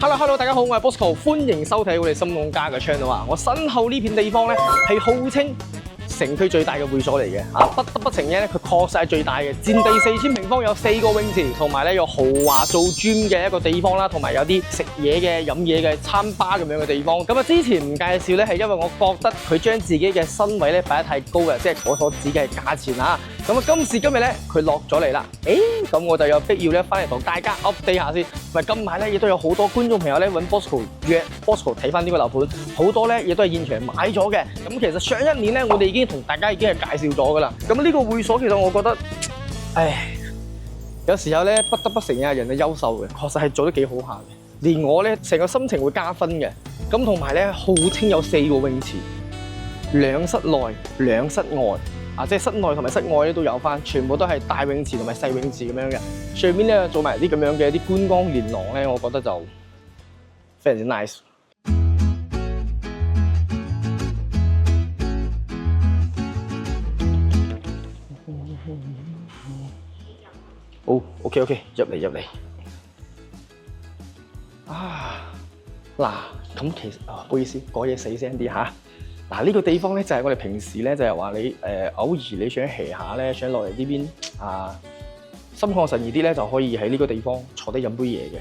Hello， 大家好，我係 Bosco， 歡迎收睇我哋心講家嘅 channel 啊！我身後呢片地方咧係號稱城區最大嘅會所嚟嘅，不得不承認咧，佢確實係最大嘅，佔地4000平方，有4個泳池，同埋咧有豪華做 gym 嘅一個地方啦，同埋有啲食嘢嘅、飲嘢嘅餐吧咁樣嘅地方。咁啊，之前唔介紹咧，係因為我覺得佢將自己嘅身位咧擺得太高嘅，即係我所指嘅價錢啊。咁啊，今時今日咧，佢落咗嚟啦，咁我就有必要咧翻嚟同大家 update 下先。咪近排咧亦都有好多觀眾朋友咧揾 Bosco 約 Bosco 睇翻呢個樓盤，好多咧亦都係現場買咗嘅。咁其實上一年咧，我哋已經同大家已經係介紹咗噶啦。咁呢個會所其實我覺得，有時候咧不得不承認人嘅優秀嘅，確實係做得幾好下嘅。連我咧成個心情會加分嘅。咁同埋咧，號稱有4個泳池，2室內2室外。即係室內同埋室外咧都有翻，全部都係大泳池同埋細泳池咁樣嘅。上面咧做埋啲咁樣嘅啲觀光連廊咧，我覺得就非常之 nice。好 ，OK， 入嚟。嗱，咁其實唔好意思，講嘢細聲啲嚇。嗱，呢個地方咧就係我哋平時咧就係話你偶爾你想 hea 下咧，想落嚟呢邊心曠神怡啲咧，就可以喺呢個地方坐低飲杯嘢嘅。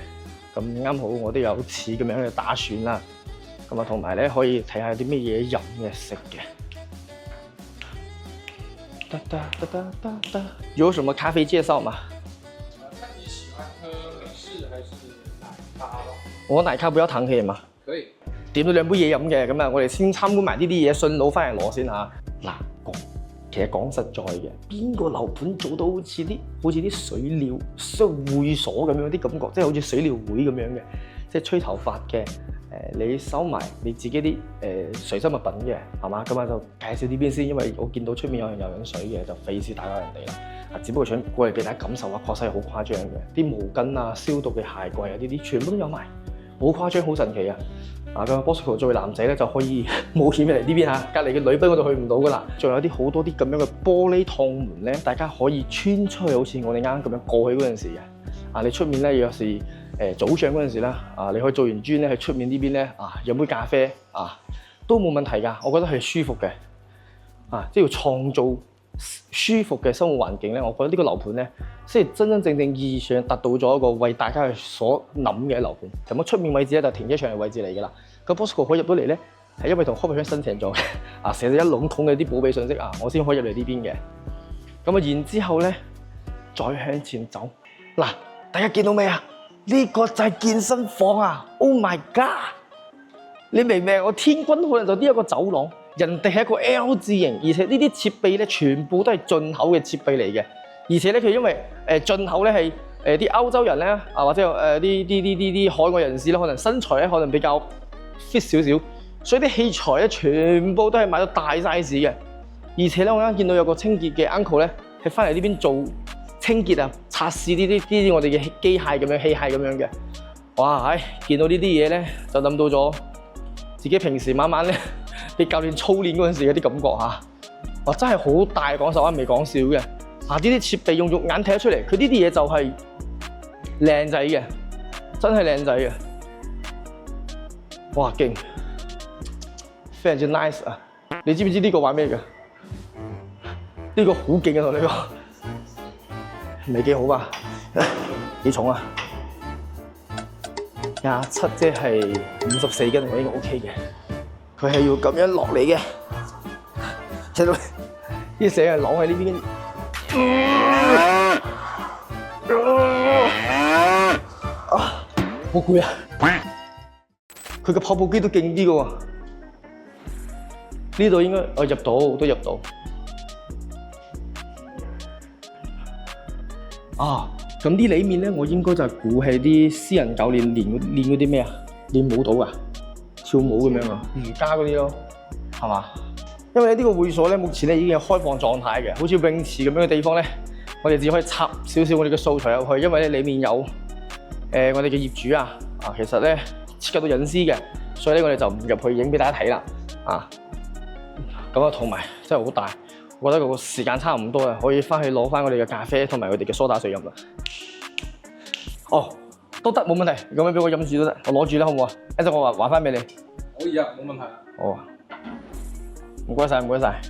咁啱好我都有似咁樣嘅打算啦。咁啊，同埋咧可以睇下有啲咩嘢飲嘅食嘅。有什麼咖啡介紹嗎？看你喜歡喝美式還是奶咖咯？我奶咖不要糖可以嗎？可以。點咗2杯嘢飲嘅，咁啊，我哋先參觀埋呢啲嘢，順路翻嚟攞先嚇。嗱，其實講實在嘅，邊個樓盤做到好似啲水療會所咁樣啲感覺，即係好似水療會咁樣嘅，即係吹頭髮嘅，你收埋你自己啲隨身物品嘅，係嘛？咁啊就介紹呢邊先，因為我見到出面有人游緊水嘅，就費事打擾人哋啦。只不過想過嚟俾大家感受下，確實係好誇張嘅，啲毛巾啊、消毒嘅鞋櫃啊，呢啲全部都有埋，好誇張，好神奇啊！咁 Bosco 作為男仔咧就可以冒險嚟呢邊嚇，隔離嘅女賓我就去唔到噶啦。仲有啲好多啲咁樣嘅玻璃趟門咧，大家可以穿出去，好似我哋啱咁樣過去嗰陣時嘅。你出面咧有時早上嗰陣時啦，你可以做完磚咧，喺出面呢邊咧飲杯咖啡都冇問題㗎。我覺得係舒服嘅即係要創造舒服嘅生活環境咧。我覺得呢個樓盤咧，即係真真正正意義上達到咗一個為大家所諗嘅樓盤。咁出面位置咧就停車場嘅位置嚟㗎啦。咁 Bosco 可以入到嚟咧，係因為同 corporate 申請咗嘅寫咗一籠統嘅啲寶貝信息我先可以入嚟呢邊嘅。咁然之後咧，再向前走。嗱，大家見到未啊？呢個就係健身房！Oh my god！ 你明唔明？我天君可能就呢一個走廊，人哋係一個 L 字形，而且呢啲設備咧全部都係進口嘅設備嚟嘅，而且咧佢因為進口咧係啲歐洲人咧或者啲海外人士咧，可能身材咧可能比較 fit 少少，所以啲器材咧全部都係買到大 size 嘅，而且咧我啱見到有個清潔嘅 uncle 咧係翻嚟呢邊做清潔測試呢啲我哋嘅機械咁樣器械咁樣嘅。哇！見到呢啲嘢咧就諗到咗自己平時晚晚咧俾教練操練嗰陣時嘅啲感覺哇！真係好大，講實話未講笑嘅。呢啲設備用肉眼睇得出嚟，佢呢啲嘢就係靚仔嘅，真係靚仔嘅。哇！勁，非常之 nice 你知唔知呢個玩咩嘅？呢個好勁同你講，未幾好吧？幾重27即係54斤，我應該 OK 嘅。佢係要咁樣落嚟嘅，睇到啲成日晾喺呢邊。好攰佢個跑步機都勁啲嘅喎，呢度應該我都入到。咁啲裏面咧，我應該就係估係啲私人教練練嗰啲咩練舞蹈跳舞咁樣瑜伽嗰啲咯，係嘛？因為呢個會所咧，目前咧已經係開放狀態嘅，好似泳池咁樣嘅地方咧，我哋只可以插少少我哋嘅素材入去，因為咧裡面有我哋嘅業主其實咧設計到隱私嘅，所以咧我哋就唔入去影俾大家睇啦。咁同埋真係好大。我覺得個時間差唔多啦，可以翻去攞翻我哋嘅咖啡同埋我哋嘅蘇打水飲啦。都得冇問題，咁樣俾我飲住都得，我攞住啦好唔好啊？一陣我還翻俾你。可以啊，冇問題啊。好啊，唔該晒，唔該晒。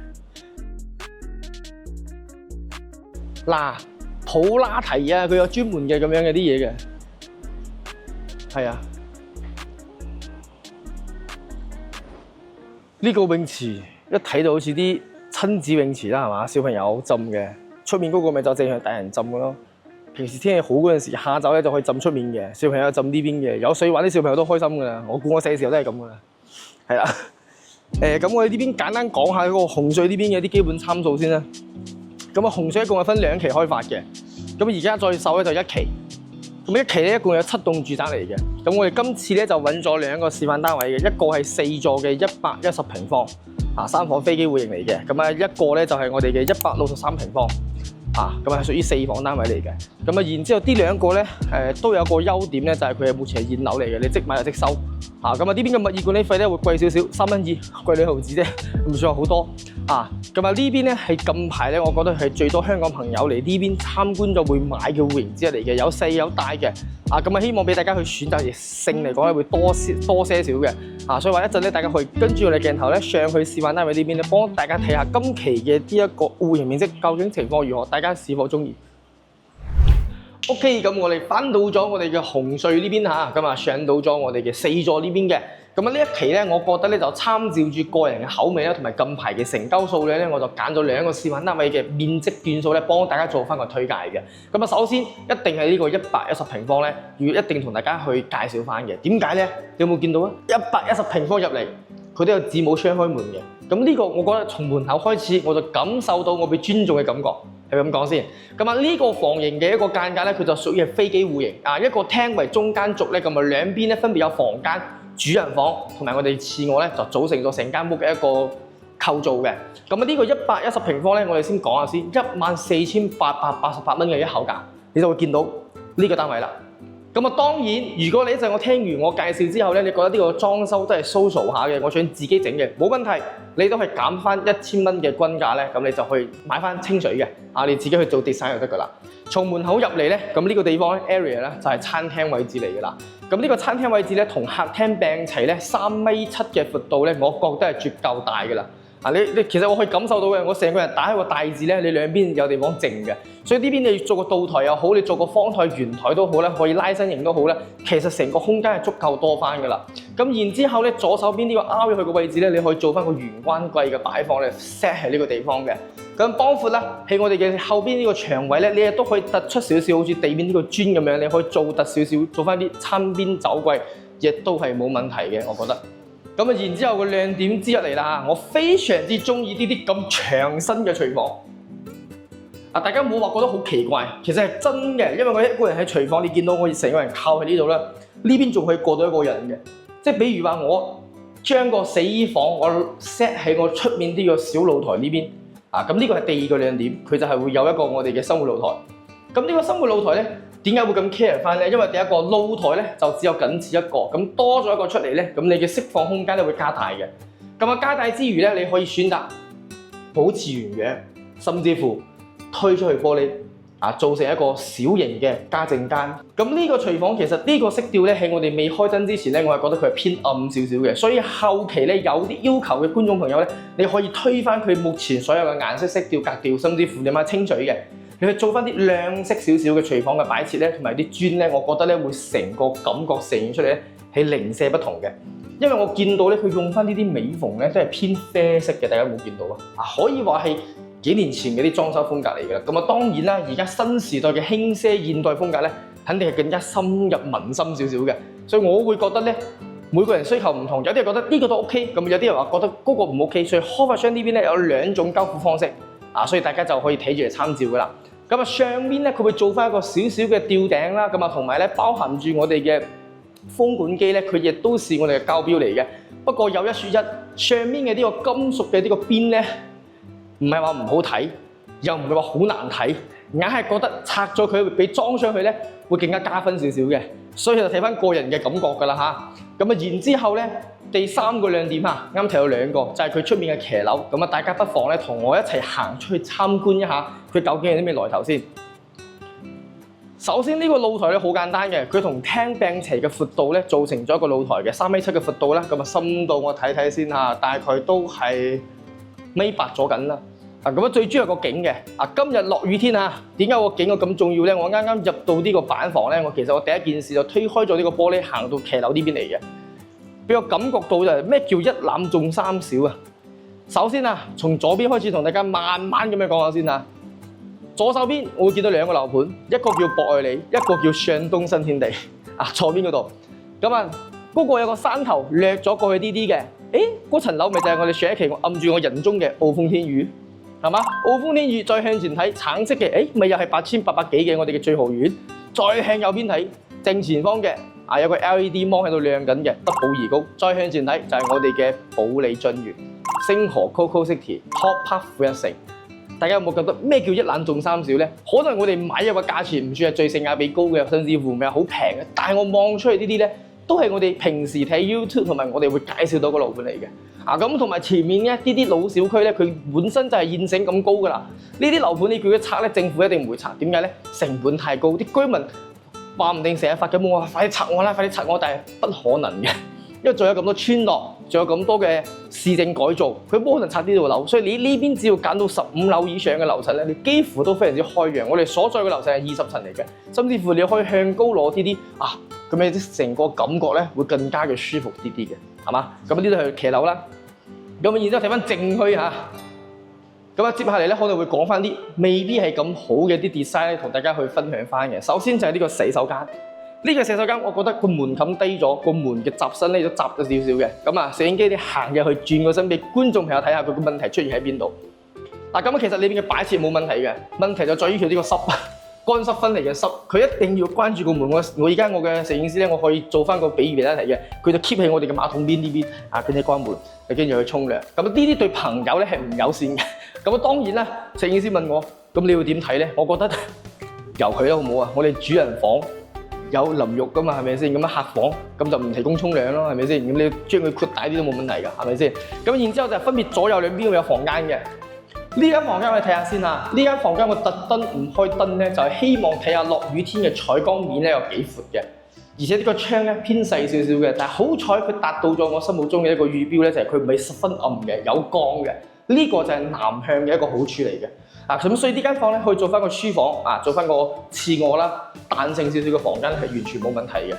嗱，普拉提啊，佢有專門嘅咁樣嘅啲嘢嘅，係啊。呢個泳池一睇到好似啲親子泳池啦，係嘛？小朋友浸嘅，出面嗰個咪就淨係大人浸嘅咯。平時天氣好嗰陣時，下晝咧就可以浸出面嘅，小朋友浸呢邊嘅，有水玩啲小朋友都開心㗎啦。我估我細嘅時候都係咁㗎啦，係啦。咁我哋呢邊簡單講下嗰個洪水呢邊嘅啲基本參數先啦。咁啊，洪水一共係分2期開發嘅，咁而家再售咧就1期。咁1期咧一共有7棟住宅嚟嘅。咁我哋今次咧就揾咗2個示範單位嘅，一個係4座嘅110平方，啊3房飛機戶型嚟嘅。咁啊一個咧就係我哋嘅163平方，啊咁係屬於4房單位嚟嘅。咁啊然之後呢2個咧都有個優點咧，就係佢係目前係現樓嚟嘅，你即買就即收。啊咁啊呢邊嘅物業管理費咧會貴少少，3蚊2，貴2毫子啫，唔算話好多。啊咁啊呢邊咧係近排咧，我覺得係最多香港朋友嚟呢邊參觀就會買嘅戶型之一嚟嘅，有細有大嘅。啊咁啊希望俾大家去選擇性嚟講咧會多些少嘅。啊所以話一陣咧大家可以跟住我哋鏡頭咧上去示範單位呢邊咧，幫大家睇下今期嘅呢一個戶型面積究竟情況如何，大家是否中意？ OK， 咁我哋翻到咗我哋嘅紅隧呢邊嚇，咁啊上到咗我哋嘅4座呢邊嘅。咁啊呢一期咧，我覺得咧就參照住個人嘅口味啦，同埋近排嘅成交數量咧，我就揀咗2個示範單位嘅面積段數咧，幫大家做翻個推介嘅。咁啊首先一定係呢個110平方咧，要一定同大家去介紹翻嘅。點解咧？你有冇見到啊？110平方入嚟，佢都有字母雙開門嘅。咁呢個我覺得從門口開始，我就感受到我被尊重嘅感覺。係咁講先，咁啊呢個房型嘅一個間隔咧，佢就屬於係飛機戶型啊，一個廳為中間軸咧，咁啊兩邊咧分別有房間、主人房同埋我哋次臥咧，就組成咗成間屋嘅一個構造嘅。咁啊呢個110平方咧，我哋先講下先，14,888蚊嘅一口價，你就會見到呢個單位啦。咁啊當然，如果你一陣我聽完我介紹之後咧，你覺得呢個裝修都係 social 下嘅，我想自己整嘅，冇問題，你都係減翻1000蚊嘅均價咧，咁你就去買翻清水嘅，啊你自己去做 design 就得噶啦。從門口入嚟咧，咁呢個地方 area 咧就係餐廳位置嚟噶啦。咁呢個餐廳位置咧同客廳並齊咧3.7米嘅闊度咧，我覺得係絕夠大噶啦。啊！你其實我可以感受到嘅，我成個人打開個大字咧，你兩邊有地方靜嘅，所以呢邊你做個倒台又好，你做個方台、圓台都好咧，可以拉伸型都好咧，其實成個空間係足夠多翻噶啦。咁然之後咧，左手邊呢個凹入去嘅位置咧，你可以做翻個玄關櫃嘅擺放咧 set 喺呢個地方嘅。咁幫闊啦，喺我哋嘅後邊呢個牆位咧，你亦都可以突出少少，好似地面呢個磚咁樣，你可以做突少少，做翻啲餐邊走櫃，亦都係冇問題嘅，我覺得。咁啊，然之後個亮點之一嚟啦，我非常之中意呢啲咁長身嘅廚房。啊，大家唔好話覺得好奇怪，其實係真嘅，因為我一個人喺廚房，你見到我成個人靠喺呢度啦，呢邊仲可以過到一個人嘅。即係比如話，我將個洗衣房我 set 喺我出面呢個小露台呢邊。啊，咁呢個係第2個亮點，佢就係會有一個我哋嘅生活露台。咁呢個生活露台咧，點解會咁 care 翻咧？因為第一個露台咧就只有僅此一個，咁多咗一個出嚟咧，咁你嘅釋放空間咧會加大嘅。咁啊加大之餘咧，你可以選擇保持原樣，甚至乎推出去玻璃，啊做成一個小型嘅家政間。咁呢個廚房其實呢個色調咧，喺我哋未開燈之前咧，我係覺得佢係偏暗少少嘅。所以後期咧有啲要求嘅觀眾朋友咧，你可以推翻佢目前所有嘅顏色色調格調，甚至乎你買清水嘅。你去做翻啲亮色少少嘅廚房嘅擺設咧，同埋啲磚咧，我覺得咧會成個感覺呈現出嚟咧係零舍不同嘅。因為我見到咧佢用翻呢啲美縫咧都係偏啡色嘅，大家有冇見到啊？可以話係幾年前嘅啲裝修風格嚟㗎啦。咁啊當然啦，而家新時代嘅輕奢現代風格咧，肯定係更加深入民心少少嘅。所以我會覺得咧，每個人需求唔同，有啲人覺得呢個都 OK，咁有啲人話覺得嗰個唔 OK。所以開發商呢邊咧有2種交付方式，所以大家就可以睇住嚟參照㗎啦。咁啊，上面咧佢會做翻一個小小嘅吊頂啦，咁啊同埋咧包含住我哋嘅風管機咧，佢亦都是我哋嘅膠標嚟嘅。不過有一說一，上面嘅呢個金屬嘅呢個邊咧，唔係話唔好睇，又唔係話好難睇，硬係覺得拆咗佢比裝上去咧會更加加分少少嘅。所以就睇翻個人嘅感覺㗎啦嚇。咁啊，然之後咧第3個亮點嚇，啱提到2個，就係佢出面嘅騎樓。咁啊，大家不妨咧同我一齊行出去參觀一下，佢究竟係啲咩來頭先。首先呢個露台咧好簡單嘅，佢同廳病斜嘅闊度咧造成咗一個露台嘅3.7米嘅闊度啦。咁啊深度我睇睇先嚇，大概都係1.8米咗緊啦。咁啊最主要係個景嘅。今日落雨天啊，點解個景我咁重要咧？我啱啱入到呢個板房咧，我第一件事就推開咗呢個玻璃，行到騎樓呢邊嚟嘅，俾我感覺到就係咩叫一覽眾三小啊！首先啊，從左邊開始同大家慢慢咁樣講下先啊。左手邊我會見到2個樓盤，一個叫博愛里，一個叫上東新天地。左邊嗰度，咁啊嗰個有個山頭掠咗過去啲啲嘅，嗰層樓咪就係我哋上一期我暗住我人中嘅澳豐天宇，係嘛？澳豐天宇再向前睇，橙色嘅，咪又係8800幾嘅我哋嘅最豪苑。再向右邊睇，正前方嘅有個 LED 芒喺度亮緊嘅德寶怡高。再向前睇就係我哋嘅保利駿園、星河 Coco City、Top Park 富一城。大家有冇覺得咩叫一覽眾三小咧？可能我哋買入個價錢唔算係最性價比高嘅，甚至乎唔係好平嘅，但係我望出去呢啲咧，都係我哋平時睇 YouTube 同埋我哋會介紹到個樓盤嚟嘅。咁同埋前面呢啲老小區咧，佢本身就係現成咁高㗎啦。呢啲樓盤你叫佢拆咧，政府一定唔會拆。點解咧？成本太高，啲居民話唔定成日發緊夢話快啲拆我啦，快啲拆我，但係不可能嘅。因為仲有咁多村落，仲有咁多嘅市政改造，佢冇可能拆呢度樓，所以你呢邊只要揀到15樓以上嘅樓層咧，你幾乎都非常之開揚。我哋所在嘅樓層係20層嚟嘅，甚至乎你可以向高攞啲咁你成個感覺咧會更加嘅舒服啲嘅，係嘛？咁呢度係騎樓啦，咁然之後睇翻正區嚇，咁接下嚟咧可能會講翻啲未必係咁好嘅啲 design 咧，同大家去分享翻嘅。首先就係呢個洗手間。呢個洗手間，我覺得個門檻低咗，個門嘅閘身咧都閘咗少少嘅。咁攝影機你行入去轉個身俾觀眾朋友睇下佢個問題出現喺邊度。咁其實裏邊嘅擺設冇問題嘅，問題就在於佢呢個濕乾濕分離嘅濕，佢一定要關住個門。我而家我嘅攝影師咧，我可以做翻個比喻俾大家睇嘅，佢就 keep 喺我哋嘅馬桶邊呢邊跟住關門，跟住去沖涼。咁呢啲對朋友咧係唔友善嘅。咁當然啦，攝影師問我，咁你會點睇咧？我覺得由佢啦好唔好啊？我哋主人房有淋浴噶嘛，係咪先？咁客房咁就唔提供沖涼咯，係咪先？咁你將佢擴大啲都冇問題㗎，係咪先？咁然之後就分別左右兩邊會有房間嘅。呢間房間我哋睇下先啊。呢間房間我特登唔開燈咧，就係希望睇下落雨天嘅採光面咧有幾闊嘅，而且呢個窗咧偏細少少嘅，但係好彩佢達到咗我心目中嘅一個預標咧，就係佢唔係十分暗嘅，有光嘅。呢個就係南向嘅一個好處嚟嘅。咁所以呢間房咧可以做翻個書房做翻個次臥啦，彈性少少嘅房間係完全冇問題嘅。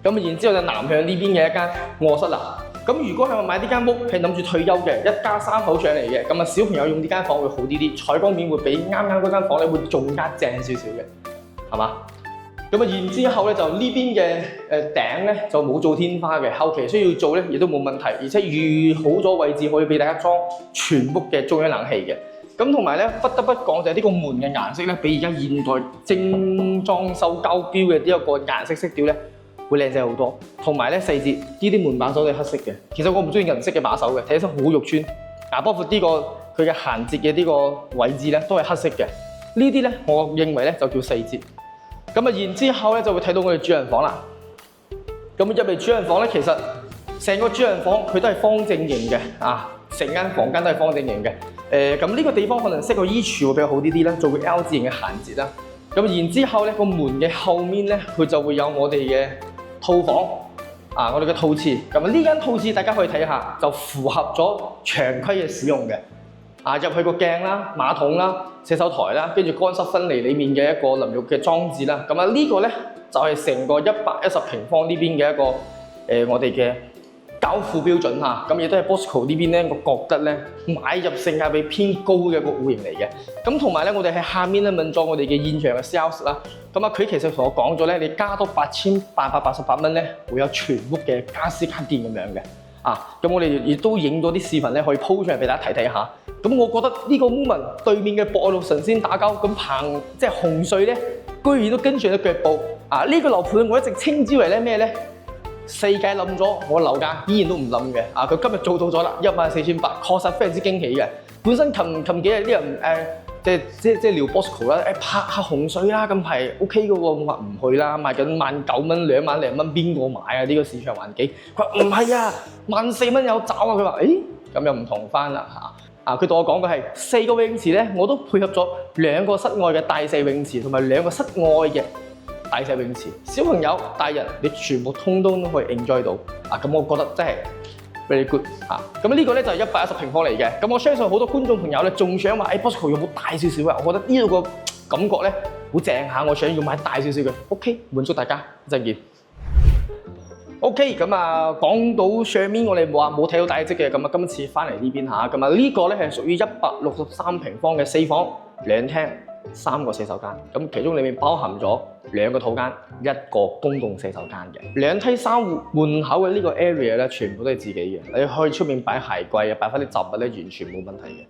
咁然之後就南向呢邊嘅一間臥室啦。咁如果係買呢間屋係諗住退休嘅，一家3口上嚟嘅，咁小朋友用呢間房會好啲啲，採光面會比啱啱嗰間房咧會仲加正少少嘅，係嘛？咁然之後咧就呢邊嘅頂咧就冇做天花嘅，後期需要做咧亦都冇問題，而且預好咗位置可以俾大家裝全屋嘅中央冷氣嘅。咁同埋咧，不得不講就係呢個門嘅顏色咧，比而家現代精裝修膠標嘅呢一個顏色色調咧，會靚仔好多。同埋咧細節，呢啲門把手都係黑色嘅。其實我唔中意銀色嘅把手嘅，睇起身好肉酸。包括呢個佢嘅閒節嘅呢個位置咧，都係黑色嘅。呢啲咧，我認為咧就叫細節。然之後咧就會睇到我哋主人房啦。咁入嚟主人房咧，其實成個主人房佢都係方正形嘅，成間房間都係方正形嘅。咁呢個地方可能適合衣櫥會比較好啲啲啦，做個 L 字形嘅閒節啦。咁然之後咧，個門嘅後面咧，佢就會有我哋嘅套房，我哋嘅套廁。咁呢間套廁大家可以睇下，就符合咗常規嘅使用嘅。入去個鏡啦、馬桶啦、洗手台啦，跟住乾濕分離裡面嘅一個淋浴嘅裝置啦。咁呢個咧就係成個110平方呢邊嘅一個我哋嘅交付標準嚇，咁亦都係 Bosco 呢邊咧，我覺得咧買入性價比偏高嘅一個戶型嚟嘅。咁同埋咧，我哋喺下面咧問咗我哋嘅現場嘅 sales 啦。佢其實同我講咗咧，你加多8888蚊咧，會有全屋嘅家私家電咁樣嘅。咁我哋亦都影咗啲視頻咧，可以 po 出嚟俾大家睇睇下。咁我覺得呢個 moment 對面嘅博愛路神仙打交，咁即係紅隧咧，居然都跟住你腳步。呢個樓盤我一直稱之為咧咩咧？世界冧咗，我樓價依然都唔冧嘅。佢今日做到咗啦，14800，確實非常之驚喜嘅。本身近幾日啲人即係撩 Bosco 啦，拍下紅水啦，咁係 OK 嘅喎。我話唔去啦，賣緊19蚊、2萬零蚊，邊個買啊？呢個市場環境，佢話唔係啊，14,000蚊有找啊。佢話咁又唔同翻啦嚇。佢同我講嘅係4個泳池咧，我都配合咗2個室外嘅大細泳池同埋2個室外嘅大細泳池。小朋友、大人，你全部通通都可以 enjoy 到。咁我覺得真係 very good 咁呢個咧就係110平方嚟嘅。咁我相信好多觀眾朋友咧仲想話，Bosco 有冇大少少啊？我覺得呢度個感覺咧好正下，我想要買大少少嘅。OK， 滿足大家，一陣見。OK， 講到上面我哋冇睇到大積嘅，今次翻嚟呢邊嚇，呢個咧係屬於163平方嘅4房2廳3個洗手間，咁其中裡面包含咗2個套間，1個公共洗手間嘅2梯3戶門口嘅呢個 area 咧，全部都係自己嘅，你可以出面擺鞋櫃啊，擺翻啲雜物咧，完全冇問題嘅。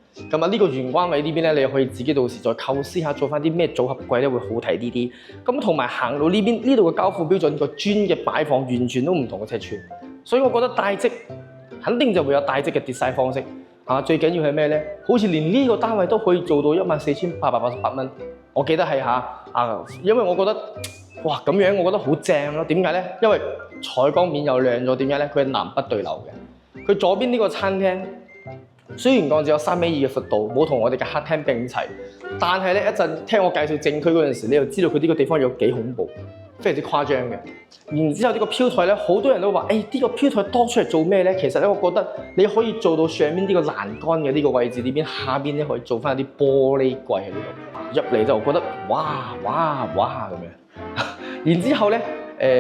呢個玄關位呢邊咧，你可以自己到時再構思下做翻啲咩組合櫃咧，會好睇啲啲。咁同埋行到呢邊呢度嘅交付標準個磚嘅擺放完全都唔同嘅尺寸，所以我覺得大積肯定就會有大積嘅 design 方式。最緊要係咩咧？好似連呢個單位都可以做到14,888蚊，我記得係因為我覺得哇咁樣，我覺得好正咯。點解咧？因為採光面又亮咗。點解咧？佢係南北對流嘅。佢左邊呢個餐廳雖然講只有3.2米嘅闊度，冇同我哋嘅客廳並齊，但係咧一陣聽我介紹正區嗰陣時，你就知道佢呢個地方有幾恐怖，非常之誇張嘅。然之後呢個飄台咧，好多人都話：呢個飄台多出嚟做咩咧？其實咧，我覺得你可以做到上面呢個欄杆嘅呢個位置呢邊，下邊咧可以做翻啲玻璃櫃喺呢度。入嚟就覺得哇咁樣。然之後咧，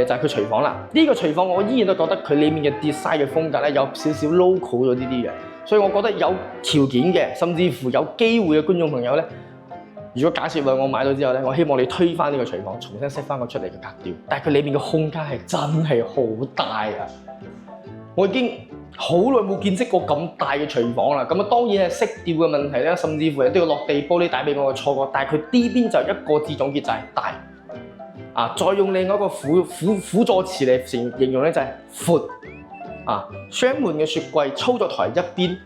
就係佢廚房啦。呢個廚房我依然都覺得佢裡面嘅 design 嘅風格咧有少少 local 咗啲嘅，所以我覺得有條件嘅，甚至乎有機會嘅觀眾朋友咧。如果假設我買咗之後咧，我希望你推翻呢個廚房，重新 set 翻個出嚟嘅格調。但係佢裏面嘅空間係真係好大啊！我已經好耐冇見識過咁大嘅廚房啦。當然係色調嘅問題啦，甚至乎有啲落地玻璃帶俾我嘅錯覺。但係佢呢邊就一個字總結就係大再用另外一個輔助詞嚟形容咧就係闊雙門嘅雪櫃，操作台一邊、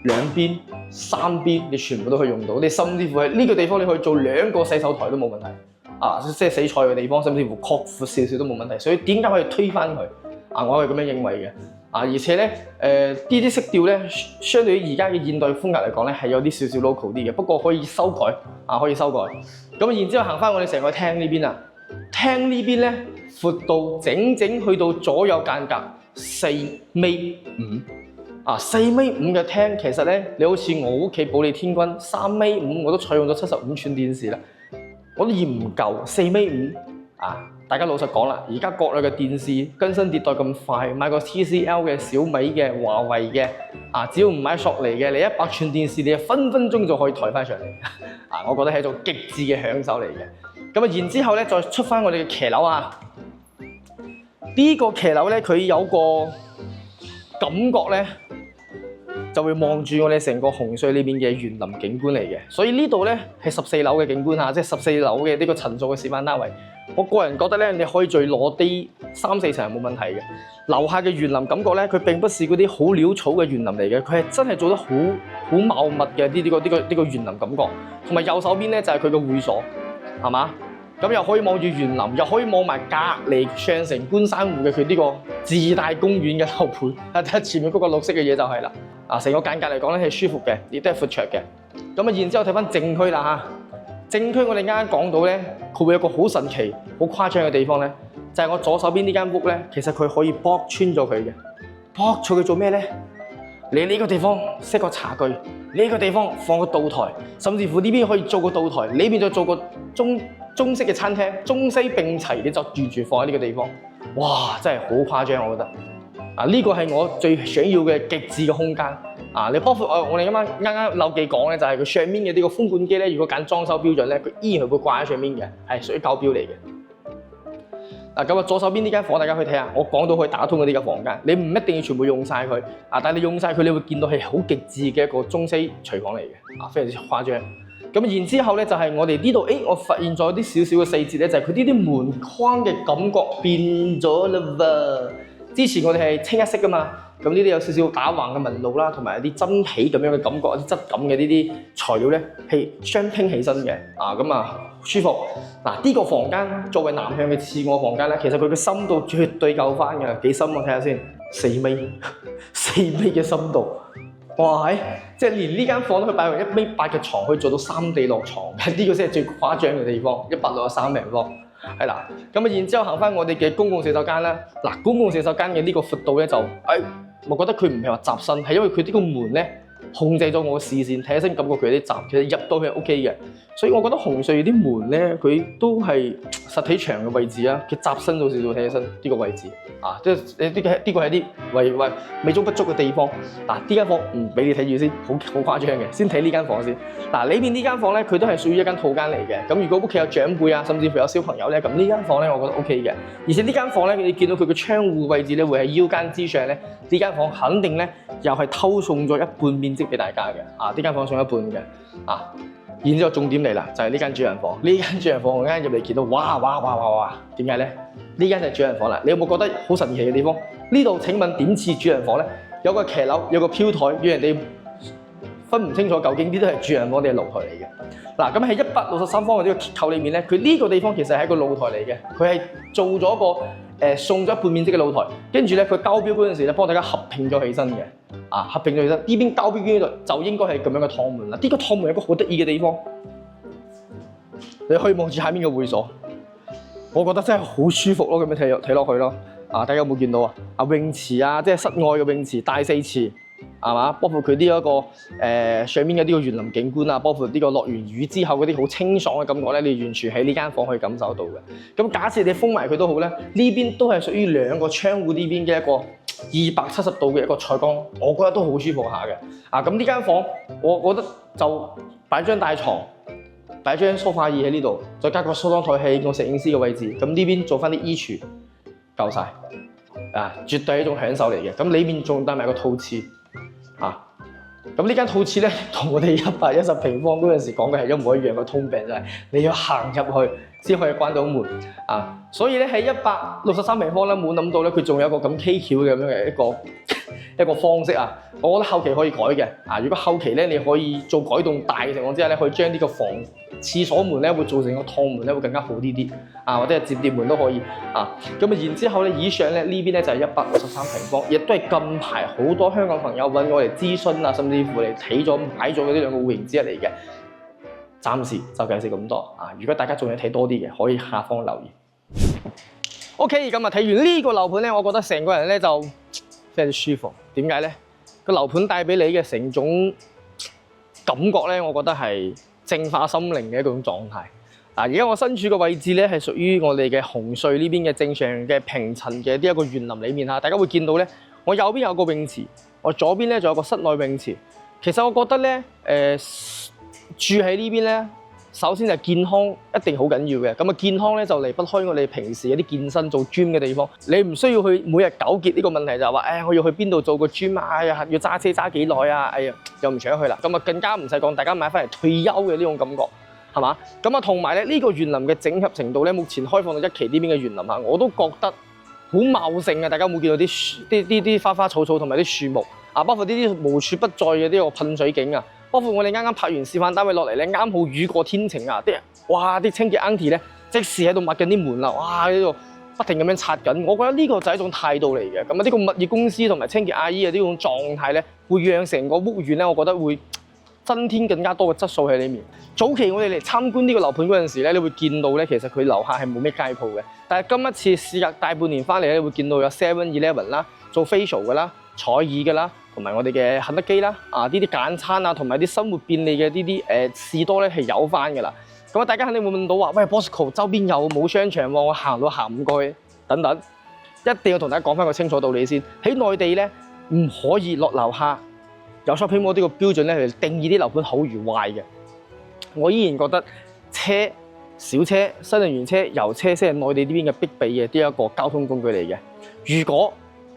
兩邊、3邊，你全部都可以用到。你甚至乎喺呢個地方，你可以做2個洗手台都冇問題。即係洗菜嘅地方，甚至乎擴闊少少都冇問題。所以點解可以推翻佢？我係咁樣認為嘅。而且咧，呢啲色調咧，相對於而家嘅現代風格嚟講咧，係有啲少少 local 啲嘅。不過可以修改，可以修改。然之後行翻我哋成個廳呢邊啊，廳呢邊咧闊度整去到左右間隔4.5米。4.5米嘅廳，其實咧，你好似我屋企保利天君3.5米，我都採用咗75寸電視啦，我都嫌唔夠4.5米。大家老實講啦，而家國內嘅電視更新迭代咁快，買個 TCL 嘅、小米嘅、華為嘅，只要唔買索尼嘅，你100寸電視你分分鐘就可以抬翻上嚟。我覺得係一種極致嘅享受嚟嘅。然之後咧，再出翻我哋嘅騎樓呢個騎樓咧，佢有個感覺咧，就會望住我哋成個紅隧裏邊嘅園林景觀嚟嘅。所以呢度咧係14樓嘅景觀即係14樓嘅呢個層數嘅示範單位。我個人覺得咧，你可以再攞啲3-4層係冇問題嘅。樓下嘅園林感覺咧，佢並不是嗰啲好潦草嘅園林嚟嘅，佢係真係做得好茂密嘅呢個園林感覺。同埋右手邊咧就係佢嘅會所，係嘛？咁又可以望住園林，又可以望埋隔離上城觀山湖嘅佢呢個自帶公園嘅後盤。前面嗰個綠色嘅嘢就係啦。成個間隔嚟講咧係舒服嘅，亦都係闊綽嘅。然之後睇翻正區啦正區我哋啱啱講到咧，佢會有個好神奇、好誇張嘅地方咧，就係我左手邊呢間屋咧，其實佢可以剝穿咗佢嘅。剝咗佢做咩咧？你呢個地方 set 個茶具，呢個地方放個灶台，甚至乎呢邊可以做個灶台，呢邊再做個中式嘅餐廳，中西並齊，你就完全放喺呢個地方。哇！真係好誇張，我覺得。呢個係我最想要嘅極致嘅空間。你包括我哋啱啱漏記講咧，就係佢上面嘅呢個風管機咧，如果揀裝修標準咧，佢依然係會掛喺上面嘅，係屬於膠標嚟嘅。左手邊呢間房，大家可以睇下，我講到可以打通嘅呢個房間，你唔一定要全部用晒佢，但係你用晒佢，你會見到係好極致嘅一個中西廚房嚟嘅，非常之誇張。然之後咧，就係我哋呢度，我發現咗啲少少嘅細節咧，就係佢呢啲門框嘅感覺變咗啦喎。之前我哋係清一色噶嘛，咁呢啲有少少打橫嘅紋路啦，同埋有啲真皮咁樣嘅感覺，有啲質感嘅呢啲材料咧係雙拼起身嘅，舒服。呢個房間作為南向嘅次臥房間咧，其實佢嘅深度絕對夠翻嘅，幾深我睇下先，4米嘅深度，哇係，即係連呢間房都可以擺1.8米嘅床，可以做到3D 落床嘅，呢個先係最誇張嘅地方，163平方。係啦，咁啊然之後行翻我哋嘅公共洗手間啦。嗱，公共洗手間嘅呢個闊度咧就，我覺得佢唔係話窄身，係因為佢呢個門咧控制咗我嘅視線，睇起身感覺佢有啲窄，其實入到去係 OK 嘅。所以我覺得紅隧啲門咧，佢都係實體牆嘅位置啊，佢窄身咗少少睇起身呢個位置啊，即係呢個係啲為美中不足嘅地方。嗱，呢間房唔俾你睇住先，好誇張嘅，先睇呢間房先。嗱，呢邊呢間房咧，佢都係屬於一間套間嚟嘅。咁如果屋企有長輩啊，甚至乎有小朋友咧，咁呢間房咧，我覺得 OK 嘅。而且呢間房咧，你見到佢嘅窗戶位置咧，會喺腰間之上咧，呢間房肯定咧又係偷送咗一半面積俾大家嘅。啊，呢間房送一半嘅。啊。然之後重點嚟啦，就係呢間主人房。呢間主人房我啱入嚟見到，哇！點解咧？呢間就係主人房啦。你有冇覺得好神奇嘅地方？呢度請問點似主人房咧？有個騎樓，有個飄台，讓人哋分唔清楚究竟呢啲係主人房定係露台嚟嘅。嗱，咁喺163方嘅呢個結構裏面咧，佢呢個地方其實係一個露台嚟嘅。佢係做咗個送咗一半面積嘅露台，跟住咧佢交標嗰陣時咧幫大家合併咗起身嘅。啊，合併咗起身，呢邊交標呢度就應該係咁樣嘅趟門啦。呢個趟門有個好得意嘅地方，你可以望住下面嘅會所，我覺得真係好舒服咯。咁樣睇落去咯。啊，大家有冇見到啊？泳池啊，即係室外嘅泳池，大4池。係嘛？包括佢呢一個上面嘅呢個園林景觀啊，包括呢個落完雨之後嗰啲好清爽嘅感覺咧，你完全喺呢間房可以感受到嘅。咁假設你封埋佢都好咧，呢邊都係屬於2個窗戶呢邊嘅一個270度嘅一個採光，我覺得都好舒服下嘅。啊，咁呢間房我覺得就擺張大床，擺張梳化椅喺呢度，再加個梳妝台喺個攝影師嘅位置，咁呢邊做翻啲衣櫥，夠晒。啊，絕對係一種享受嚟嘅。咁裏面仲帶埋個套廁。啊，咁呢間套廁咧，同我哋110平方嗰陣時講嘅係一模一樣嘅通病，就係你要行入去先可以關到門啊。所以咧喺163平方咧，冇諗到咧佢仲有一個咁蹊蹺嘅咁樣嘅一個方式啊。我覺得後期可以改嘅啊。如果後期咧你可以做改動大嘅情況之下咧，可以將呢個廁所門咧會做成個趟門咧會更加好啲啊，或者係摺疊門都可以啊。咁啊然之後咧，以上咧呢邊咧就係163平方，亦都係近排好多香港朋友揾我嚟諮詢啊，甚至乎嚟睇咗買咗嗰啲2個會型之一嚟嘅。暫時就介紹咁多啊。如果大家仲要睇多啲嘅，可以下方留言。OK， 咁啊睇完呢個樓盤咧，我覺得成個人咧就非常之舒服。點解咧？個樓盤帶俾你嘅成種感覺咧，我覺得係淨化心靈嘅一種狀態。嗱，而家我身處嘅位置咧，係屬於我哋嘅紅隧呢邊嘅正常嘅平層嘅呢一個園林裏面嚇。大家會見到咧，我右邊有個泳池，我左邊咧仲有個室內泳池。其實我覺得咧，住喺呢邊咧，首先就健康一定好緊要嘅。咁啊，健康咧就離不開我哋平時一啲健身做 gym 嘅地方。你唔需要去每日糾結呢個問題，就係話，我要去邊度做個 gym 啊？哎呀，要揸車揸幾耐啊？哎呀，又唔想去啦。咁啊，更加唔使講，大家買翻嚟退休嘅呢種感覺，係嘛？咁啊，同埋咧呢個園林嘅整合程度咧，目前開放到1期呢邊嘅園林啊，我都覺得好茂盛啊！大家有冇見到啲花花草草同埋啲樹木啊？包括呢啲無處不在嘅呢個噴水景啊！包括我哋啱啱拍完示範單位落嚟咧，啱好雨過天晴啊！啲清潔 auntie 咧，即時喺度抹緊啲門啦，哇！呢度不停咁樣擦緊。我覺得呢個就係一種態度嚟嘅。咁啊，呢個物業公司同埋清潔阿姨嘅呢種狀態咧，會讓成個屋苑咧，我覺得會增添更加多嘅質素喺裏面。早期我哋嚟參觀呢個樓盤嗰陣時咧，你會見到咧，其實佢樓下係冇咩街鋪嘅。但係今一次事隔大半年翻嚟咧，會見到有 7-Eleven 啦，做 facial 嘅啦，採耳嘅啦。同埋我哋嘅肯德基啦，呢啲簡餐啊，同埋啲生活便利嘅呢啲士多咧係有翻㗎啦。咁啊，大家肯定會問到話，喂 Bosco 周邊有冇商場喎？我行都行唔過去等等，一定要同大家講翻個清楚道理先。喺內地咧，唔可以落樓下有 shopping mall 呢個標準咧嚟定義啲樓盤好與壞嘅。我依然覺得小車、新能源車、油車先係內地呢邊嘅必備嘅呢一個交通工具嚟嘅。如果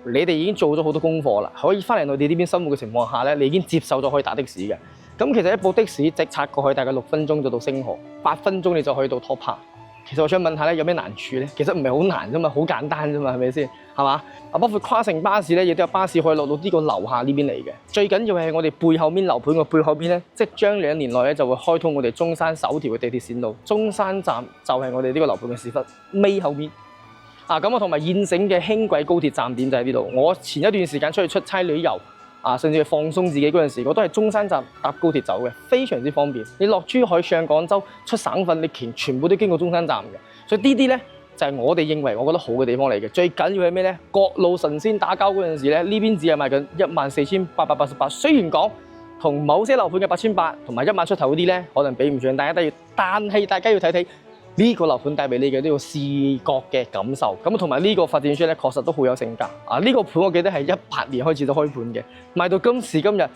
你哋已經做咗好多功課啦，可以翻嚟內地呢邊生活嘅情況下咧，你已經接受咗可以打的士嘅。咁其實一部的士直插過去大概6分鐘就到星河，8分鐘你就可以到 Top Park。其實我想問下咧，有咩難處咧？其實唔係好難啫嘛，好簡單啫嘛，係咪先？係嘛？包括跨城巴士咧，亦都有巴士可以落到呢個樓下呢邊嚟嘅。最緊要係我哋背後面樓盤嘅背後邊咧，即將2年內咧就會開通我哋中山首條嘅地鐵線路，中山站就係我哋呢個樓盤嘅屎忽尾後面。咁我同埋現成嘅輕軌高鐵站點就喺呢度。我前一段時間出去出差旅遊，甚至係放鬆自己嗰陣時，我都係中山站搭高鐵走嘅，非常之方便。你落珠海上廣州出省份，你全部都經過中山站嘅，所以呢啲咧就係我哋認為我覺得好嘅地方嚟嘅。最緊要係咩咧？各路神仙打交嗰陣時咧，呢邊只係賣緊14,888，雖然講同某些樓盤嘅8,800同埋1萬出頭嗰啲咧，可能比唔上，但係大家要睇睇呢個樓盤帶俾你嘅呢個視覺嘅感受。咁同埋呢個發展商咧，確實都好有性格。呢個盤我記得係18年開始都開盤嘅，賣到今時今日1、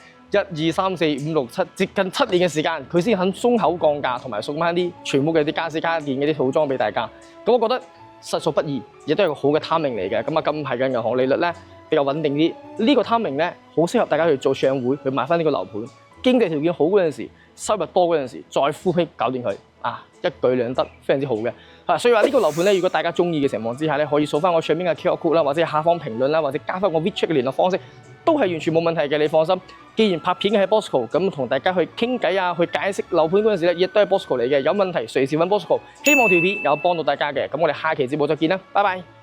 2、3、4、5、6、7，接近7年嘅時間，佢先肯鬆口降價，同埋送翻啲全部嘅啲家私家電嘅啲套裝俾大家。咁我覺得實屬不易，亦都係個好嘅 timing 嚟嘅。咁近排嘅銀行利率咧比較穩定啲，呢個 timing 咧好適合大家去做上會去買翻呢個樓盤。經濟條件好嗰陣時，收入多嗰陣時，再呼批搞掂佢一舉兩得，非常之好嘅。所以話呢個樓盤咧，如果大家中意嘅情況之下咧，可以掃翻我上邊嘅 QR code 啦，或者下方評論啦，或者加翻我 WeChat 嘅聯絡方式，都係完全冇問題嘅。你放心，既然拍片嘅係 Bosco， 咁同大家去傾偈去解釋樓盤嗰陣時咧，亦都係 Bosco 嚟嘅。有問題隨時揾 Bosco。希望條片有幫到大家嘅，咁我哋下期節目再見啦，拜拜。